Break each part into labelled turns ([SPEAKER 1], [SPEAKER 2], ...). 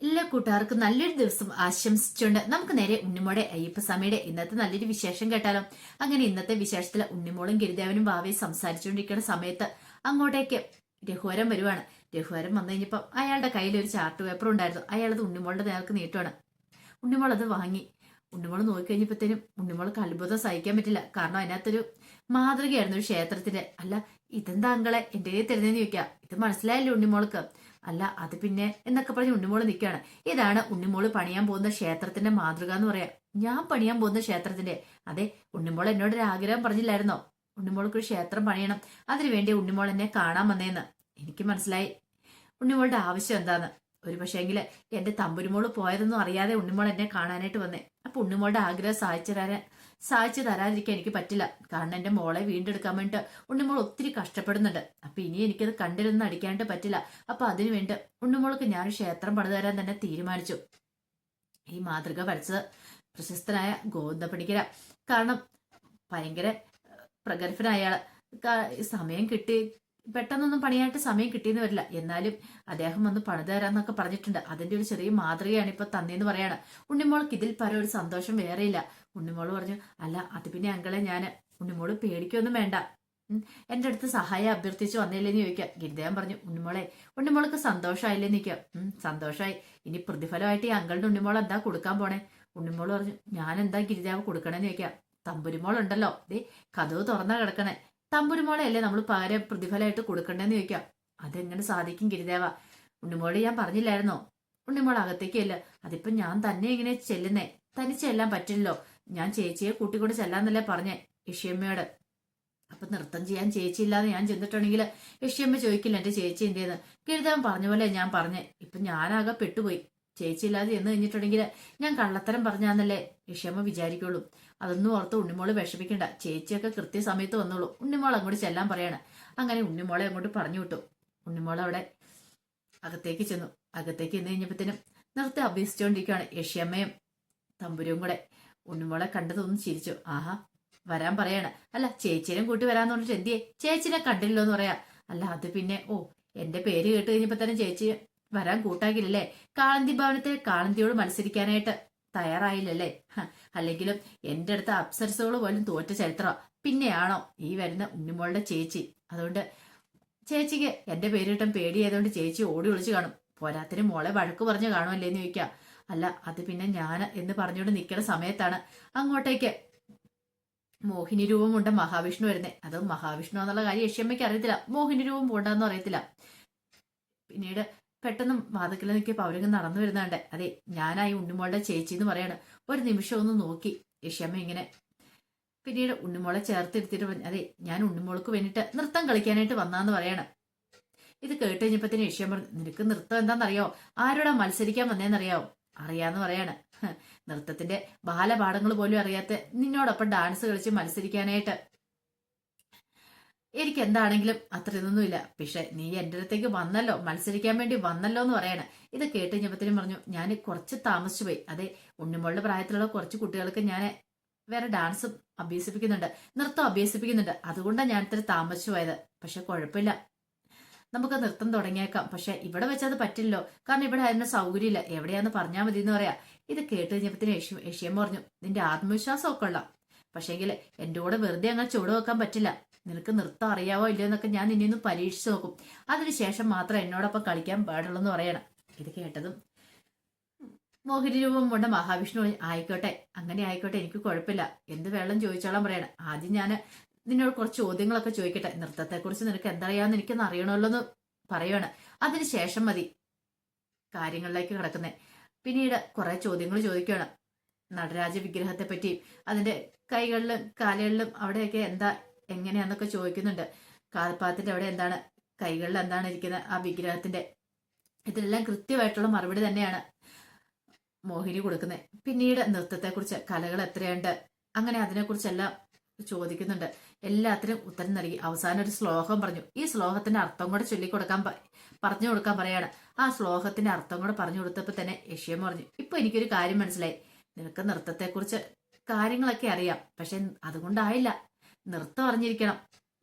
[SPEAKER 1] എല്ലാ കൂട്ടുകാർക്കും നല്ലൊരു ദിവസം ആശംസിച്ചുകൊണ്ട് നമുക്ക് നേരെ ഉണ്ണിമോടെ അയ്യപ്പസ്വാമിയുടെ ഇന്നത്തെ നല്ലൊരു വിശേഷം കേട്ടാലോ. അങ്ങനെ ഇന്നത്തെ വിശേഷത്തിൽ ഉണ്ണിമോളും ഗിരിദേവനും ഭാവിയെ സംസാരിച്ചുകൊണ്ടിരിക്കുന്ന സമയത്ത് അങ്ങോട്ടേക്ക് രഘുവരൻ വരുവാണ്. രഘുവരൻ വന്നു കഴിഞ്ഞപ്പം അയാളുടെ കയ്യിൽ ഒരു ചാർട്ട് പേപ്പർ ഉണ്ടായിരുന്നു. അയാളത് ഉണ്ണിമോളുടെ നേർക്ക് നീട്ടുവാണ്. ഉണ്ണിമോൾ അത് വാങ്ങി. ഉണ്ണിമോൾ നോക്കിക്കഴിഞ്ഞപ്പോഴത്തേനും ഉണ്ണിമോൾക്ക് അത്ഭുതം സഹിക്കാൻ പറ്റില്ല. കാരണം അതിനകത്തൊരു മാതൃകയായിരുന്നു ഒരു ക്ഷേത്രത്തിന്റെ. അല്ല, ഇതെന്താ അങ്കളെ എന്റെ കയ്യിൽ തരുന്നതെന്ന് ചോദിക്കാം. ഇത് മനസ്സിലായല്ലോ ഉണ്ണിമോൾക്ക്. അല്ല അത് പിന്നെ എന്നൊക്കെ പറഞ്ഞ് ഉണ്ണിമോള് നിൽക്കുകയാണ്. ഇതാണ് ഉണ്ണിമോള് പണിയാൻ പോകുന്ന ക്ഷേത്രത്തിന്റെ മാതൃക എന്ന് പറയാം. ഞാൻ പണിയാൻ പോകുന്ന ക്ഷേത്രത്തിന്റെ. അതെ, ഉണ്ണിമോൾ എന്നോട് ഒരു ആഗ്രഹം പറഞ്ഞില്ലായിരുന്നോ? ഉണ്ണിമോൾക്ക് ഒരു ക്ഷേത്രം പണിയണം, അതിനുവേണ്ടി ഉണ്ണിമോൾ എന്നെ കാണാൻ വന്നേന്ന്. എനിക്ക് മനസ്സിലായി ഉണ്ണിമോളുടെ ആവശ്യം എന്താന്ന്. ഒരു പക്ഷേങ്കില് എന്റെ തമ്പുരുമോള് പോയതൊന്നും അറിയാതെ ഉണ്ണിമോൾ എന്നെ കാണാനായിട്ട് വന്നേ. അപ്പൊ ഉണ്ണിമോളുടെ ആഗ്രഹം സാധിച്ചു തരാതിരിക്കാൻ എനിക്ക് പറ്റില്ല. കാരണം എന്റെ മോളെ വീണ്ടെടുക്കാൻ വേണ്ടിട്ട് ഉണ്ണിമോൾ ഒത്തിരി കഷ്ടപ്പെടുന്നുണ്ട്. അപ്പൊ ഇനി എനിക്കത് കണ്ടിരുന്ന് അടിക്കാനായിട്ട് പറ്റില്ല. അപ്പൊ അതിനു വേണ്ടി ഉണ്ണിമോൾക്ക് ഞാൻ ക്ഷേത്രം പണിതു തരാൻ തന്നെ തീരുമാനിച്ചു. ഈ മാതൃക വരച്ചത് പ്രശസ്തനായ ഗോവിന്ദപ്പണിക്കര. കാരണം ഭയങ്കര പ്രഗത്ഭനായ അയാള്. സമയം കിട്ടി പെട്ടെന്നൊന്നും പണിയാനായിട്ട് സമയം കിട്ടിയെന്ന് വരില്ല. എന്നാലും അദ്ദേഹം വന്ന് പണിത് തരാന്നൊക്കെ പറഞ്ഞിട്ടുണ്ട്. അതിന്റെ ഒരു ചെറിയ മാതൃകയാണ് ഇപ്പൊ തന്നേന്ന് പറയാണ്. ഉണ്ണിമോൾക്ക് ഇതിൽ പരം ഒരു സന്തോഷം വേറെയില്ല. ഉണ്ണിമോള് പറഞ്ഞു, അല്ല അത് പിന്നെ അങ്കളെ ഞാന്. ഉണ്ണിമോള് പേടിക്കൊന്നും വേണ്ട, എന്റെ അടുത്ത് സഹായം അഭ്യർത്ഥിച്ച് വന്നില്ലേന്ന് ചോദിക്കാം. ഗിരിദേവൻ പറഞ്ഞു, ഉണ്ണിമോൾക്ക് സന്തോഷമായില്ലേന്ന് ചോദിക്കാം. സന്തോഷമായി. ഇനി പ്രതിഫലമായിട്ട് ഈ അങ്കളുടെ ഉണ്ണിമോൾ എന്താ കൊടുക്കാൻ പോണേ? ഉണ്ണിമോള് പറഞ്ഞു, ഞാൻ എന്താ ഗിരിദേവ കൊടുക്കണേന്ന് ചോദിക്കാം. തമ്പുരുമോൾ ഉണ്ടല്ലോ, ദേ കഥവ് തുറന്നാ കിടക്കണേ. തമ്പുരുമോളെ അല്ലേ നമ്മൾ പകരം പ്രതിഫലമായിട്ട് കൊടുക്കണ്ടെന്ന് ചോദിക്കാം. അതെങ്ങനെ സാധിക്കും ഗിരിദേവ? ഉണ്ണിമോളെ ഞാൻ പറഞ്ഞില്ലായിരുന്നോ ഉണ്ണിമോൾ അകത്തേക്കല്ല. അതിപ്പോ ഞാൻ തന്നെ ഇങ്ങനെ ചെല്ലുന്നേ, തനിച്ച് ചെല്ലാൻ പറ്റില്ലല്ലോ. ഞാൻ ചേച്ചിയെ കൂട്ടിക്കൊണ്ട് ചെല്ലാന്നല്ലേ പറഞ്ഞേ യക്ഷിയമ്മയോട്. അപ്പൊ നൃത്തം ചെയ്യാൻ ചേച്ചി ഇല്ലാതെ ഞാൻ ചെന്നിട്ടുണ്ടെങ്കിൽ യക്ഷിയമ്മ ചോദിക്കില്ല എന്റെ ചേച്ചി എന്റേന്ന്. ഗിരിദേവൻ പറഞ്ഞ പോലെ ഞാൻ പറഞ്ഞേ. ഇപ്പൊ ഞാനാകെ പെട്ടുപോയി. ചേച്ചി ഇല്ലാതെ ചെന്ന് കഴിഞ്ഞിട്ടുണ്ടെങ്കിൽ ഞാൻ കള്ളത്തരം പറഞ്ഞാന്നല്ലേ യക്ഷിയമ്മ വിചാരിക്കുള്ളൂ. അതൊന്നും ഓർത്ത് ഉണ്ണിമോള് വിഷമിക്കണ്ട. ചേച്ചിയൊക്കെ കൃത്യസമയത്ത് വന്നോളൂ. ഉണ്ണിമോൾ അങ്ങോട്ട് ചെല്ലാൻ പറയാണ്. അങ്ങനെ ഉണ്ണിമോളെ അങ്ങോട്ട് പറഞ്ഞു വിട്ടു. ഉണ്ണിമോൾ അവിടെ അകത്തേക്ക് ചെന്നു. അകത്തേക്ക് ചെന്ന് കഴിഞ്ഞപ്പോഴത്തേനും നൃത്തം അഭ്യസിച്ചുകൊണ്ടിരിക്കുകയാണ് യക്ഷിയമ്മയും തമ്പുരും കൂടെ. ഉണ്ണിമോളെ കണ്ടതൊന്നും ചിരിച്ചു. ആഹാ, വരാൻ പറയാണ്. അല്ല, ചേച്ചിനെയും കൂട്ടി വരാന്ന് പറഞ്ഞിട്ട് എന്തിയെ? ചേച്ചിനെ കണ്ടില്ലോ എന്ന് പറയാ. അല്ല അത് പിന്നെ, ഓ എന്റെ പേര് കേട്ട് കഴിഞ്ഞപ്പോ തന്നെ ചേച്ചി വരാൻ കൂട്ടാക്കില്ലല്ലേ? കാളന്തി ഭവനത്തിൽ കാളന്തിയോട് മത്സരിക്കാനായിട്ട് തയ്യാറായില്ലല്ലേ? അല്ലെങ്കിലും എന്റെ അടുത്ത അപ്സരസുകൾ പോലും തോറ്റ ചരിത്രം പിന്നെയാണോ ഈ വരുന്ന ഉണ്ണിമോളുടെ ചേച്ചി? അതുകൊണ്ട് ചേച്ചിക്ക് എന്റെ പേര് കിട്ടാൻ പേടിയായതുകൊണ്ട് ചേച്ചി ഓടി ഒളിച്ചു കാണും. പോരാത്തിന് മോളെ വഴക്ക് പറഞ്ഞു കാണുമല്ലേന്ന് ചോദിക്കാം. അല്ല അത് പിന്നെ ഞാൻ എന്ന് പറഞ്ഞുകൊണ്ട് നിൽക്കുന്ന സമയത്താണ് അങ്ങോട്ടേക്ക് മോഹിനി രൂപം കൊണ്ട് മഹാവിഷ്ണു വരുന്നേ. അത് മഹാവിഷ്ണു എന്നുള്ള കാര്യം യക്ഷിയമ്മയ്ക്ക് അറിയത്തില്ല. മോഹിനി രൂപം പോണ്ടെന്ന് അറിയത്തില്ല. പിന്നീട് പെട്ടെന്ന് വാതക്കിൽ നിൽക്കിയപ്പോ അവരങ്ങ് നടന്നു വരുന്നുണ്ട്. അതെ, ഞാനായി ഉണ്ണിമോളുടെ ചേച്ചി എന്ന് പറയാണ്. ഒരു നിമിഷം ഒന്ന് നോക്കി യക്ഷിയമ്മ ഇങ്ങനെ. പിന്നീട് ഉണ്ണിമോളെ ചേർത്തെടുത്തിട്ട് പറഞ്ഞു, അതെ ഞാൻ ഉണ്ണിമോൾക്ക് വേണ്ടിയിട്ട് നൃത്തം കളിക്കാനായിട്ട് വന്നാന്ന് പറയാണ്. ഇത് കേട്ട് കഴിഞ്ഞപ്പത്തിന് യക്ഷിയമ്മ പറഞ്ഞു, നിനക്ക് നൃത്തം എന്താണെന്നറിയോ? ആരോടാ മത്സരിക്കാൻ വന്നേന്നറിയാവോ? അറിയാന്ന് പറയാണ്. നൃത്തത്തിന്റെ ബാലപാഠങ്ങൾ പോലും അറിയാത്ത നിന്നോടൊപ്പം ഡാൻസ് കളിച്ച് മത്സരിക്കാനായിട്ട് എനിക്ക് എന്താണെങ്കിലും അത്രയൊന്നുമില്ല. പക്ഷെ നീ എന്റെ അടുത്തേക്ക് വന്നല്ലോ, മത്സരിക്കാൻ വേണ്ടി വന്നല്ലോ എന്ന് പറയാണ്. ഇത് കേട്ട് കഴിഞ്ഞപ്പത്തിനും പറഞ്ഞു, ഞാൻ കുറച്ച് താമസിച്ചു പോയി. അതെ, ഉണ്ണിമോളുടെ പ്രായത്തിലുള്ള കുറച്ച് കുട്ടികൾക്ക് ഞാൻ വേറെ ഡാൻസ് അഭ്യസിപ്പിക്കുന്നുണ്ട്, നൃത്തം അഭ്യസിപ്പിക്കുന്നുണ്ട്. അതുകൊണ്ടാണ് ഞാൻ ഇത്ര താമസിച്ചു പോയത്. പക്ഷെ കുഴപ്പമില്ല, നമുക്ക് നൃത്തം തുടങ്ങിയേക്കാം. പക്ഷെ ഇവിടെ വെച്ചത് പറ്റില്ലല്ലോ, കാരണം ഇവിടെ അതിന് സൗകര്യമില്ല. എവിടെയാന്ന് പറഞ്ഞാൽ മതി എന്ന് പറയാ. ഇത് കേട്ട് കഴിഞ്ഞപ്പത്തിന് യക്ഷിയമ്മ പറഞ്ഞു, നിന്റെ ആത്മവിശ്വാസം ഒക്കെ ഉള്ള, പക്ഷേങ്കിൽ എന്റെ കൂടെ വെറുതെ അങ്ങനെ ചുവട് വെക്കാൻ പറ്റില്ല. നിനക്ക് നൃത്തം അറിയാവോ ഇല്ലയോ എന്നൊക്കെ ഞാൻ നിന്നെ ഒന്ന് പരീക്ഷിച്ചു നോക്കും. അതിനുശേഷം മാത്രം എന്നോടൊപ്പം കളിക്കാൻ പാടുള്ളൂ എന്ന് പറയണം. ഇത് കേട്ടതും മോഹിനി രൂപം കൊണ്ട് മഹാവിഷ്ണു ആയിക്കോട്ടെ, അങ്ങനെ ആയിക്കോട്ടെ, എനിക്ക് കുഴപ്പമില്ല, എന്ത് വെള്ളം ചോദിച്ചോളാൻ പറയണം. ആദ്യം ഞാൻ നിന്നോട് കുറച്ച് ചോദ്യങ്ങളൊക്കെ ചോദിക്കട്ടെ. നൃത്തത്തെക്കുറിച്ച് നിനക്ക് എന്തറിയാമെന്ന് എനിക്കൊന്ന് അറിയണമല്ലോ എന്ന് പറയുവാണ്. അതിനുശേഷം മതി കാര്യങ്ങളിലേക്ക് കിടക്കുന്നേ. പിന്നീട് കുറെ ചോദ്യങ്ങൾ ചോദിക്കുകയാണ്. നടരാജ വിഗ്രഹത്തെ പറ്റിയും അതിന്റെ കൈകളിലും കാലുകളിലും അവിടെയൊക്കെ എന്താ എങ്ങനെയാന്നൊക്കെ ചോദിക്കുന്നുണ്ട്. കാൽപാദത്തിന്റെ അവിടെ എന്താണ്, കൈകളിൽ എന്താണ് ഇരിക്കുന്നത് ആ വിഗ്രഹത്തിന്റെ, ഇതിനെല്ലാം കൃത്യമായിട്ടുള്ള മറുപടി തന്നെയാണ് മോഹിനി കൊടുക്കുന്നത്. പിന്നീട് നൃത്തത്തെക്കുറിച്ച് കലകൾ എത്രയുണ്ട് അങ്ങനെ അതിനെക്കുറിച്ചെല്ലാം ചോദിക്കുന്നുണ്ട്. എല്ലാത്തിനും ഉത്തരം നൽകി അവസാനം ഒരു ശ്ലോകം പറഞ്ഞു. ഈ ശ്ലോകത്തിന്റെ അർത്ഥം കൂടെ ചൊല്ലിക്കൊടുക്കാൻ പറഞ്ഞു കൊടുക്കാൻ പറയാണ്. ആ ശ്ലോകത്തിന്റെ അർത്ഥം കൂടെ പറഞ്ഞു കൊടുത്തപ്പോ തന്നെ യക്ഷിയമ്മ പറഞ്ഞു, ഇപ്പൊ എനിക്കൊരു കാര്യം മനസ്സിലായി. നിനക്ക് നൃത്തത്തെക്കുറിച്ച് കാര്യങ്ങളൊക്കെ അറിയാം, പക്ഷെ അതുകൊണ്ടായില്ല. നൃത്തം അറിഞ്ഞിരിക്കണം.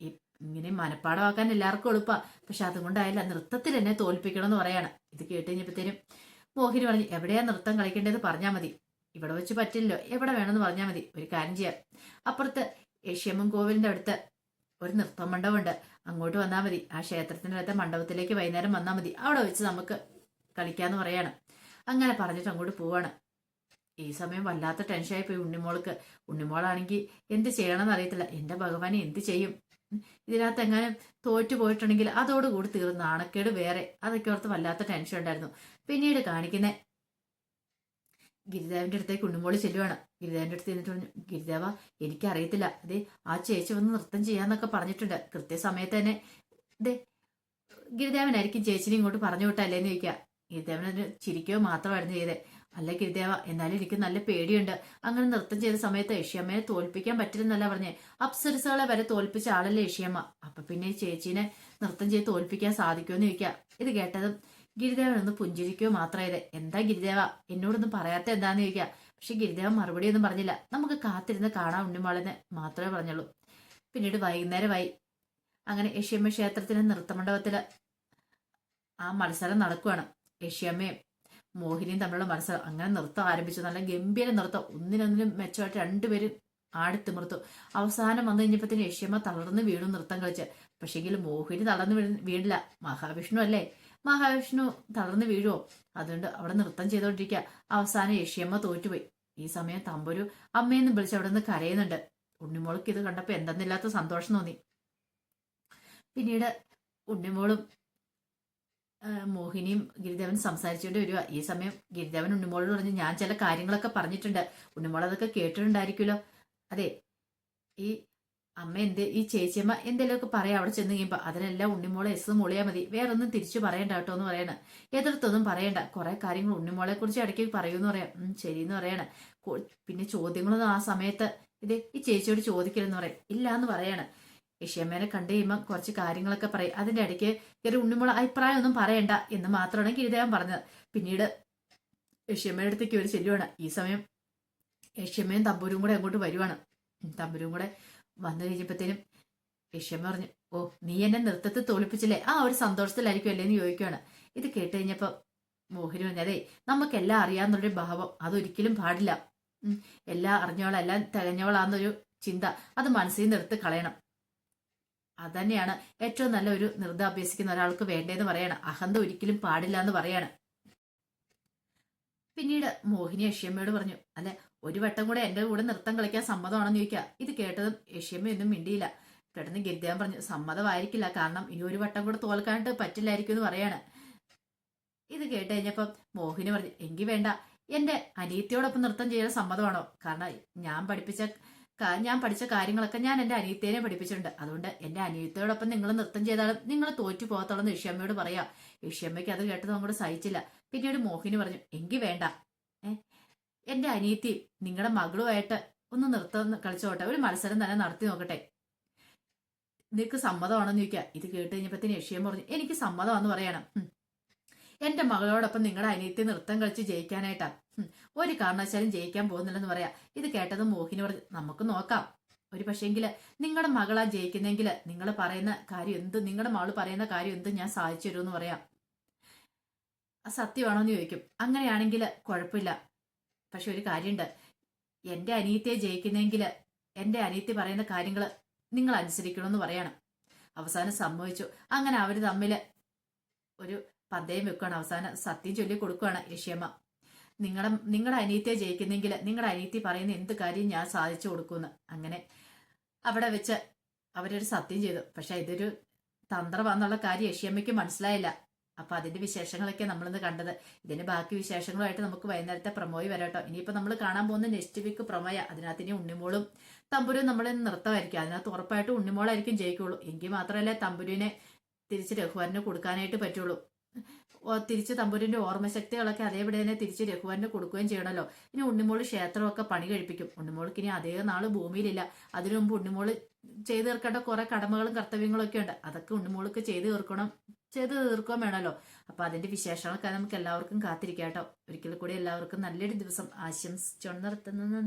[SPEAKER 1] ഇങ്ങനെ മനപ്പാടമാക്കാൻ എല്ലാവർക്കും എളുപ്പാ, പക്ഷെ അതുകൊണ്ടായില്ല. നൃത്തത്തിൽ എന്നെ തോൽപ്പിക്കണം എന്ന് പറയാണ്. ഇത് കേട്ട് കഴിഞ്ഞപ്പോഴത്തേനും മോഹിനി പറഞ്ഞു, എവിടെയാ നൃത്തം കളിക്കേണ്ടത് പറഞ്ഞാൽ മതി. ഇവിടെ വെച്ച് പറ്റില്ലല്ലോ, എവിടെ വേണമെന്ന് പറഞ്ഞാൽ മതി. ഒരു കാര്യം ചെയ്യാം, അപ്പുറത്ത് യക്ഷിയമ്മൻ കോവിലിന്റെ അടുത്ത് ഒരു നൃത്ത മണ്ഡപമുണ്ട്, അങ്ങോട്ട് വന്നാൽ മതി. ആ ക്ഷേത്രത്തിന്റെ അടുത്ത മണ്ഡപത്തിലേക്ക് വൈകുന്നേരം വന്നാൽ മതി, അവിടെ വെച്ച് നമുക്ക് കളിക്കാന്ന് പറയാണ്. അങ്ങനെ പറഞ്ഞിട്ട് അങ്ങോട്ട് പോവാണ്. ഈ സമയം വല്ലാത്ത ടെൻഷനായി പോയി ഉണ്ണിമോൾക്ക്. ഉണ്ണിമോളാണെങ്കിൽ എന്ത് ചെയ്യണമെന്ന് അറിയത്തില്ല. എന്റെ ഭഗവാനെ എന്ത് ചെയ്യും, ഇതിനകത്ത് എങ്ങാനും തോറ്റു പോയിട്ടുണ്ടെങ്കിൽ അതോടുകൂടി തീർന്നു, നാണക്കേട് വേറെ. അതൊക്കെ ഓർത്ത് വല്ലാത്ത ടെൻഷൻ ഉണ്ടായിരുന്നു. പിന്നീട് കാണിക്കുന്ന ഗിരിദേവന്റെ അടുത്തേക്ക് ഉണ്ണിമോള് ചെല്ലുവാണ്. ഗിരിദേവന്റെ അടുത്ത് എന്നിട്ട് പറഞ്ഞു, ഗിരിദേവ എനിക്കറിയത്തില്ല, അതെ ആ ചേച്ചി വന്ന് നൃത്തം ചെയ്യാന്നൊക്കെ പറഞ്ഞിട്ടുണ്ട്. കൃത്യസമയത്ത് തന്നെ ഇതേ ഗിരിദേവനായിരിക്കും ചേച്ചിനെ ഇങ്ങോട്ട് പറഞ്ഞു വിട്ടല്ലേന്ന് ചോദിക്കുക. ഗിരിദേവൻ ചിരിക്കുകയോ മാത്രമായിരുന്നു ചെയ്തേ. അല്ല ഗിരിദേവ, എന്നാലും എനിക്ക് നല്ല പേടിയുണ്ട്. അങ്ങനെ നൃത്തം ചെയ്ത സമയത്ത് യക്ഷിയമ്മയെ തോൽപ്പിക്കാൻ പറ്റില്ലെന്നല്ല പറഞ്ഞേ, അപ്സരസുകളെ വരെ തോൽപ്പിച്ച ആളല്ലേ യക്ഷിയമ്മ. അപ്പൊ പിന്നെ ചേച്ചീനെ നൃത്തം ചെയ്ത് തോൽപ്പിക്കാൻ സാധിക്കുമെന്ന് ചോദിക്കുക. ഇത് കേട്ടതും ഗിരിദേവൻ ഒന്ന് പുഞ്ചിരിക്കുകയോ മാത്രമായത്. എന്താ ഗിരിദേവ എന്നോടൊന്നും പറയാത്ത എന്താന്ന് ചോദിക്കുക. പക്ഷെ ഗിരിദേവൻ മറുപടി ഒന്നും പറഞ്ഞില്ല. നമുക്ക് കാത്തിരുന്ന് കാണാം ഉണ്ണിമാളെന്ന് മാത്രമേ പറഞ്ഞുള്ളൂ. പിന്നീട് വൈകുന്നേരമായി. അങ്ങനെ യക്ഷിയമ്മ ക്ഷേത്രത്തിലെ നൃത്തമണ്ഡപത്തില് ആ മത്സരം നടക്കുവാണ്. യക്ഷിയമ്മയും മോഹിനിയും തമ്മിലുള്ള മത്സരം. അങ്ങനെ നൃത്തം ആരംഭിച്ചു. നല്ല ഗംഭീര നൃത്തം, ഒന്നിനൊന്നിനും മെച്ചമായിട്ട് രണ്ടുപേരും ആടിത്തിമിർത്തു. അവസാനം വന്നു കഴിഞ്ഞപ്പത്തിന് യക്ഷിയമ്മ തളർന്ന് വീണു നൃത്തം കളിച്ച്. പക്ഷെങ്കിൽ മോഹിനി തളർന്ന് വീണില്ല, മഹാവിഷ്ണു അല്ലേ, മഹാവിഷ്ണു തളർന്ന് വീഴുവോ. അതുകൊണ്ട് അവിടെ നൃത്തം ചെയ്തോണ്ടിരിക്കുക. അവസാനം യക്ഷിയമ്മ തോറ്റുപോയി. ഈ സമയം തമ്പുരു അമ്മയെന്ന് വിളിച്ച് അവിടെ നിന്ന് കരയുന്നുണ്ട്. ഉണ്ണിമോൾക്ക് ഇത് കണ്ടപ്പോ എന്തെന്നില്ലാത്ത സന്തോഷം തോന്നി. പിന്നീട് ഉണ്ണിമോളും മോഹിനിയും ഗിരിദേവൻ സംസാരിച്ചുകൊണ്ട് വരിക. ഈ സമയം ഗിരിദേവൻ ഉണ്ണിമോളോട് പറഞ്ഞു, ഞാൻ ചില കാര്യങ്ങളൊക്കെ പറഞ്ഞിട്ടുണ്ട്, ഉണ്ണിമോൾ അതൊക്കെ കേട്ടിട്ടുണ്ടായിരിക്കുമല്ലോ. അതെ, ഈ അമ്മ ഈ ചേച്ചിയമ്മ എന്തെങ്കിലുമൊക്കെ പറയാം അവിടെ ചെന്ന് കഴിയുമ്പോ അതിനെല്ലാം ഉണ്ണിമോളെ എസ് മൊളിയാ മതി, വേറൊന്നും തിരിച്ചു പറയണ്ട കേട്ടോ എന്ന് പറയണ. എതിർത്തൊന്നും പറയണ്ട, കുറെ കാര്യങ്ങൾ ഉണ്ണിമോളെ കുറിച്ച് ഇടയ്ക്ക് പറയൂന്ന് പറയാം. ശരിയെന്ന് പറയണ. പിന്നെ ചോദ്യങ്ങളൊന്നും ആ സമയത്ത് ഈ ചേച്ചിയോട് ചോദിക്കലെന്ന് പറയും. ഇല്ല എന്ന് പറയാണ്. യക്ഷിയമ്മേനെ കണ്ടു കഴിയുമ്പോൾ കുറച്ച് കാര്യങ്ങളൊക്കെ പറയും. അതിന്റെ ഇടയ്ക്ക് കയറി ഉണ്ണിമോളെ അഭിപ്രായം ഒന്നും പറയണ്ട എന്ന് മാത്രമാണ് ഗിരിദേവൻ പറഞ്ഞത്. പിന്നീട് യക്ഷിയമ്മയുടെ അടുത്തേക്ക് ഒരു ചെല്ലുവാണ്. ഈ സമയം യക്ഷിയമ്മയും തമ്പൂരും കൂടെ അങ്ങോട്ട് വരുവാണ്. തമ്പൂരും കൂടെ വന്നു കഴിഞ്ഞപ്പോഴത്തേനും യക്ഷിയമ്മ പറഞ്ഞു, ഓ നീ എന്നെ നൃത്തത്തിൽ തോൽപ്പിച്ചില്ലേ, ആ ഒരു സന്തോഷത്തിലായിരിക്കും അല്ലേ എന്ന് ചോദിക്കുവാണ്. ഇത് കേട്ട് കഴിഞ്ഞപ്പോ മോഹിനി പറഞ്ഞു, അതെ നമുക്കെല്ലാം അറിയാവുന്നൊരു ഭാവം അതൊരിക്കലും പാടില്ല. എല്ലാം അറിഞ്ഞോളാം, എല്ലാം തികഞ്ഞോളാന്നൊരു ചിന്ത അത് മനസ്സിൽ നിന്ന് എടുത്ത് കളയണം. അതന്നെയാണ് ഏറ്റവും നല്ല ഒരു നൃത്തം അഭ്യസിക്കുന്ന ഒരാൾക്ക് വേണ്ടതെന്ന് പറയണം. അഹന്ത ഒരിക്കലും പാടില്ല എന്ന് പറയാണ്. പിന്നീട് മോഹിനി യക്ഷിയമ്മയോട് പറഞ്ഞു, അല്ലെ ഒരു വട്ടം കൂടെ എന്റെ കൂടെ നൃത്തം കളിക്കാൻ സമ്മതമാണെന്ന് ചോദിക്കുക. ഇത് കേട്ടതും യക്ഷിയമ്മ ഒന്നും മിണ്ടിയില്ല. പെട്ടെന്ന് ഗിരിദേവൻ പറഞ്ഞു, സമ്മതമായിരിക്കില്ല, കാരണം ഇനി ഒരു വട്ടം കൂടെ തോൽക്കാനായിട്ട് പറ്റില്ലായിരിക്കും എന്ന് പറയാണ്. ഇത് കേട്ട് കഴിഞ്ഞപ്പം മോഹിനി പറഞ്ഞു, എങ്കിൽ വേണ്ട, എന്റെ അനിയത്തിയോടൊപ്പം നൃത്തം ചെയ്യാൻ സമ്മതമാണോ? കാരണം ഞാൻ പഠിച്ച കാര്യങ്ങളൊക്കെ ഞാൻ എന്റെ അനിയത്തേനെ പഠിപ്പിച്ചിട്ടുണ്ട്. അതുകൊണ്ട് എന്റെ അനിയത്തിയോടൊപ്പം നിങ്ങൾ നൃത്തം ചെയ്താലും നിങ്ങൾ തോറ്റു പോകത്തോളം യക്ഷിയമ്മയോട് പറയാം. യക്ഷിയമ്മയ്ക്ക് അത് കേട്ടത് അങ്ങോട്ട് സഹിച്ചില്ല. പിന്നീട് മോഹിനി പറഞ്ഞു, എങ്കിൽ വേണ്ട, എന്റെ അനിയത്തി നിങ്ങളുടെ മകളുമായിട്ട് ഒന്ന് നൃത്തം കളിച്ചോട്ടെ, ഒരു മത്സരം തന്നെ നടത്തി നോക്കട്ടെ, നിനക്ക് സമ്മതമാണെന്ന് ചോദിക്കുക. ഇത് കേട്ട് കഴിഞ്ഞപ്പത്തിന് യക്ഷിയമ്മ പറഞ്ഞു, എനിക്ക് സമ്മതമാണെന്ന് പറയണം. എന്റെ മകളോടൊപ്പം നിങ്ങളുടെ അനിയത്തി നൃത്തം കളിച്ച് ജയിക്കാനായിട്ടാ, ഒരു കാരണവശാലും ജയിക്കാൻ പോകുന്നില്ലെന്ന് പറയാ. ഇത് കേട്ടത് മോഹിനി പറഞ്ഞു, നമുക്ക് നോക്കാം, ഒരു പക്ഷേങ്കില് നിങ്ങളുടെ മകളാ ജയിക്കുന്നെങ്കിൽ നിങ്ങൾ പറയുന്ന കാര്യം എന്ത്, നിങ്ങളുടെ മകള് പറയുന്ന കാര്യം എന്ത് ഞാൻ സാധിച്ചു തരുമെന്ന് പറയാം. സത്യമാണോ എന്ന് ചോദിക്കും. അങ്ങനെയാണെങ്കിൽ കുഴപ്പമില്ല, പക്ഷെ ഒരു കാര്യമുണ്ട്, എന്റെ അനിയത്തിയെ ജയിക്കുന്നെങ്കിൽ എന്റെ അനിയത്തി പറയുന്ന കാര്യങ്ങൾ നിങ്ങൾ അനുസരിക്കണമെന്ന് പറയണം. അവസാനം സമ്മതിച്ചു. അങ്ങനെ അവര് തമ്മിൽ ഒരു പന്തയം വെക്കുകയാണ്. അവസാനം സത്യം ചൊല്ലി കൊടുക്കുകയാണ് യക്ഷിയമ്മ. നിങ്ങളുടെ അനിയത്തിയെ ജയിക്കുന്നെങ്കിൽ നിങ്ങളുടെ അനിയത്തി പറയുന്ന എന്ത് കാര്യം ഞാൻ സാധിച്ചു കൊടുക്കുമെന്ന്. അങ്ങനെ അവിടെ വെച്ച് അവരൊരു സത്യം ചെയ്തു. പക്ഷെ ഇതൊരു തന്ത്രമാണെന്നുള്ള കാര്യം യക്ഷിയമ്മയ്ക്ക് മനസ്സിലായില്ല. അപ്പൊ അതിന്റെ വിശേഷങ്ങളൊക്കെ നമ്മളിന്ന് കണ്ടത്. ഇതിന്റെ ബാക്കി വിശേഷങ്ങളുമായിട്ട് നമുക്ക് വൈകുന്നേരത്തെ പ്രൊമോയി വരാട്ടോ. ഇനിയിപ്പോ നമ്മൾ കാണാൻ പോകുന്ന നെക്സ്റ്റ് വീക്ക് പ്രൊമോയ. അതിനകത്ത് ഇനി ഉണ്ണിമോളും തമ്പുരും നമ്മൾ നൃത്തമായിരിക്കും. അതിനകത്ത് ഉറപ്പായിട്ടും ഉണ്ണിമോളായിരിക്കും ജയിക്കുള്ളൂ. എങ്കിൽ മാത്രമല്ലേ തമ്പുരുവിനെ തിരിച്ച് രഘുവരന് കൊടുക്കാനായിട്ട് പറ്റുള്ളൂ. തിരിച്ച് തമ്പുരിന്റെ ഓർമ്മശക്തികളൊക്കെ അതേപടി തന്നെ തിരിച്ച് രഘുവരന് കൊടുക്കുകയും ചെയ്യണമല്ലോ. ഇനി ഉണ്ണിമോള് ക്ഷേത്രമൊക്കെ പണി കഴിപ്പിക്കും. ഉണ്ണിമോൾക്ക് ഇനി അതേ നാള് ഭൂമിയിലില്ല. അതിനു മുമ്പ് ഉണ്ണിമോള് ചെയ്തു തീർക്കേണ്ട കുറെ കടമകളും കർത്തവ്യങ്ങളും ഒക്കെ ഉണ്ട്. അതൊക്കെ ഉണ്ണിമോൾക്ക് ചെയ്തു തീർക്കുകയും വേണമല്ലോ. അപ്പൊ അതിന്റെ വിശേഷങ്ങളൊക്കെ നമുക്ക് എല്ലാവർക്കും കാത്തിരിക്കാം കേട്ടോ. ഒരിക്കൽ കൂടി എല്ലാവർക്കും നല്ലൊരു ദിവസം ആശംസിച്ചു നിർത്തുന്നു.